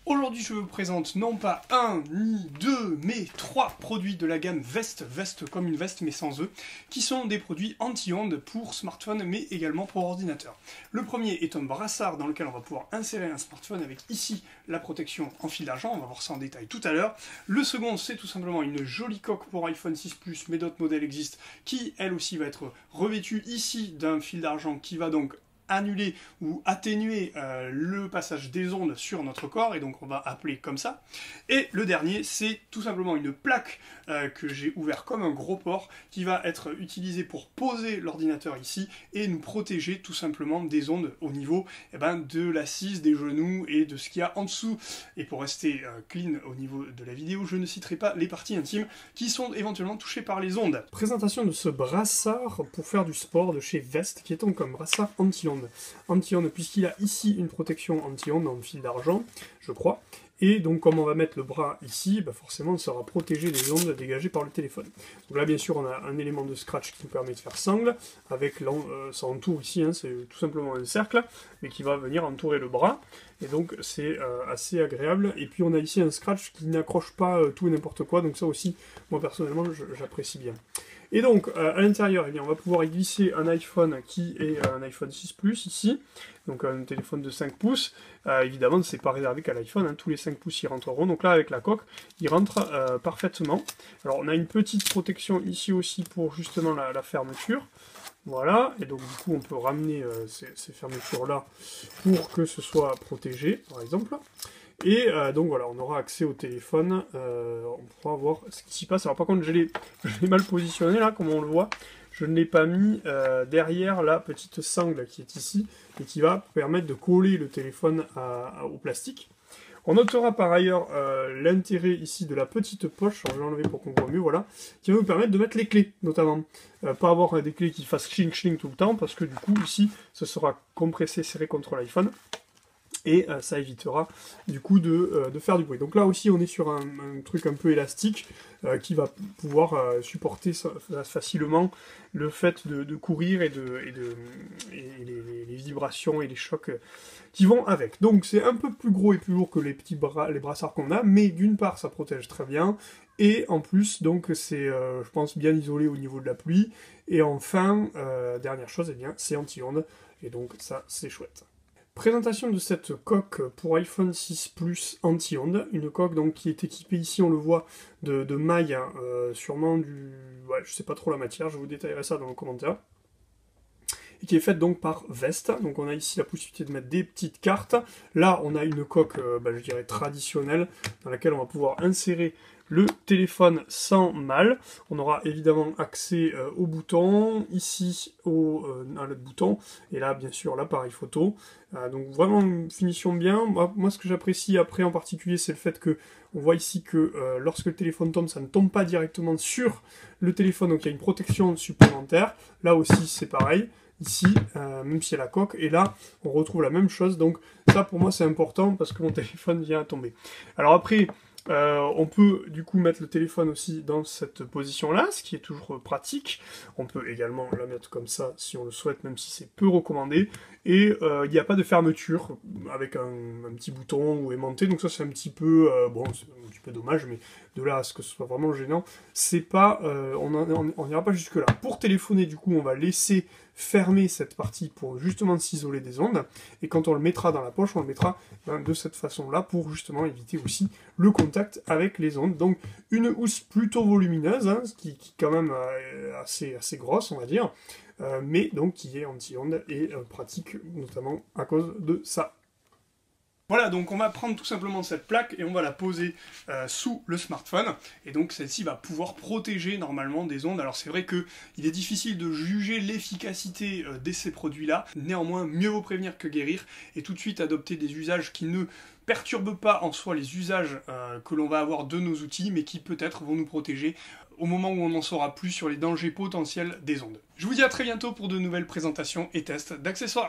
Aujourd'hui, je vous présente non pas un ni deux, mais trois produits de la gamme Vest, Vest comme une veste mais sans eux, qui sont des produits anti-ondes pour smartphone mais également pour ordinateur. Le premier est un brassard dans lequel on va pouvoir insérer un smartphone avec ici la protection en fil d'argent, on va voir ça en détail tout à l'heure. Le second, c'est tout simplement une jolie coque pour iPhone 6 Plus, mais d'autres modèles existent, qui elle aussi va être revêtue ici d'un fil d'argent qui va donc annuler ou atténuer le passage des ondes sur notre corps, et donc on va appeler comme ça. Et le dernier, c'est tout simplement une plaque que j'ai ouvert comme un gros port, qui va être utilisée pour poser l'ordinateur ici, et nous protéger tout simplement des ondes au niveau de l'assise, des genoux, et de ce qu'il y a en dessous. Et pour rester clean au niveau de la vidéo, je ne citerai pas les parties intimes qui sont éventuellement touchées par les ondes. Présentation de ce brassard pour faire du sport de chez Vest, qui est donc un brassard anti-ondes. Anti-ondes, puisqu'il a ici une protection anti-ondes en fil d'argent, je crois. Et donc, comme on va mettre le bras ici, forcément, on sera protégé des ondes dégagées par le téléphone. Donc là, bien sûr, on a un élément de scratch qui nous permet de faire sangle, avec ça entoure ici, c'est tout simplement un cercle, mais qui va venir entourer le bras. Et donc, c'est assez agréable. Et puis, on a ici un scratch qui n'accroche pas tout et n'importe quoi. Donc ça aussi, moi, personnellement, j'apprécie bien. Et donc, à l'intérieur, on va pouvoir y glisser un iPhone qui est un iPhone 6 Plus ici, donc un téléphone de 5 pouces. Évidemment, c'est pas réservé qu'à l'iPhone, tous les 5 pouces y rentreront. Donc là, avec la coque, il rentre parfaitement. Alors, on a une petite protection ici aussi pour justement la fermeture. Voilà, et donc du coup, on peut ramener ces fermetures-là pour que ce soit protégé, par exemple. Et donc voilà, on aura accès au téléphone, on pourra voir ce qui s'y passe. Alors par contre, je l'ai mal positionné là, comme on le voit. Je ne l'ai pas mis derrière la petite sangle qui est ici, et qui va permettre de coller le téléphone au plastique. On notera par ailleurs l'intérêt ici de la petite poche, je vais l'enlever pour qu'on voit mieux, voilà, qui va nous permettre de mettre les clés, notamment. Pas avoir des clés qui fassent chling tout le temps, parce que du coup, ici, ce sera compressé, serré contre l'iPhone. Et ça évitera du coup de faire du bruit. Donc là aussi on est sur un truc un peu élastique qui va pouvoir supporter facilement le fait de courir et les vibrations et les chocs qui vont avec. Donc c'est un peu plus gros et plus lourd que les brassards qu'on a, mais d'une part ça protège très bien, et en plus donc c'est je pense bien isolé au niveau de la pluie, et enfin dernière chose, c'est anti-ondes, et donc ça c'est chouette. Présentation de cette coque pour iPhone 6 Plus anti-ondes, une coque donc qui est équipée ici, on le voit, de mailles, sûrement du... ouais, je sais pas trop la matière, je vous détaillerai ça dans les commentaires. Et qui est faite donc par Vest. Donc on a ici la possibilité de mettre des petites cartes. Là on a une coque, je dirais traditionnelle, dans laquelle on va pouvoir insérer le téléphone sans mal. On aura évidemment accès au bouton, ici à l'autre bouton, et là bien sûr l'appareil photo. Donc vraiment une finition bien. Moi ce que j'apprécie après en particulier, c'est le fait que on voit ici que lorsque le téléphone tombe, ça ne tombe pas directement sur le téléphone, donc il y a une protection supplémentaire. Là aussi c'est pareil. Ici, même s'il y a la coque, et là, on retrouve la même chose, donc ça pour moi c'est important, parce que mon téléphone vient à tomber. Alors après, on peut du coup mettre le téléphone aussi dans cette position-là, ce qui est toujours pratique. On peut également la mettre comme ça, si on le souhaite, même si c'est peu recommandé. Et il n'y a pas de fermeture, avec un petit bouton ou aimanté, donc ça c'est un petit peu, bon, c'est un petit peu dommage, mais de là à ce que ce soit vraiment gênant, c'est pas, on n'ira pas jusque là. Pour téléphoner, du coup, on va laisser fermer cette partie pour justement s'isoler des ondes, et quand on le mettra dans la poche, on le mettra de cette façon-là pour justement éviter aussi le contact avec les ondes. Donc une housse plutôt volumineuse, qui quand même assez grosse, on va dire, mais donc qui est anti-ondes et pratique notamment à cause de ça. Voilà, donc on va prendre tout simplement cette plaque et on va la poser sous le smartphone, et donc celle-ci va pouvoir protéger normalement des ondes. Alors c'est vrai qu'il est difficile de juger l'efficacité de ces produits-là, néanmoins mieux vaut prévenir que guérir, et tout de suite adopter des usages qui ne perturbent pas en soi les usages que l'on va avoir de nos outils, mais qui peut-être vont nous protéger au moment où on en saura plus sur les dangers potentiels des ondes. Je vous dis à très bientôt pour de nouvelles présentations et tests d'accessoires.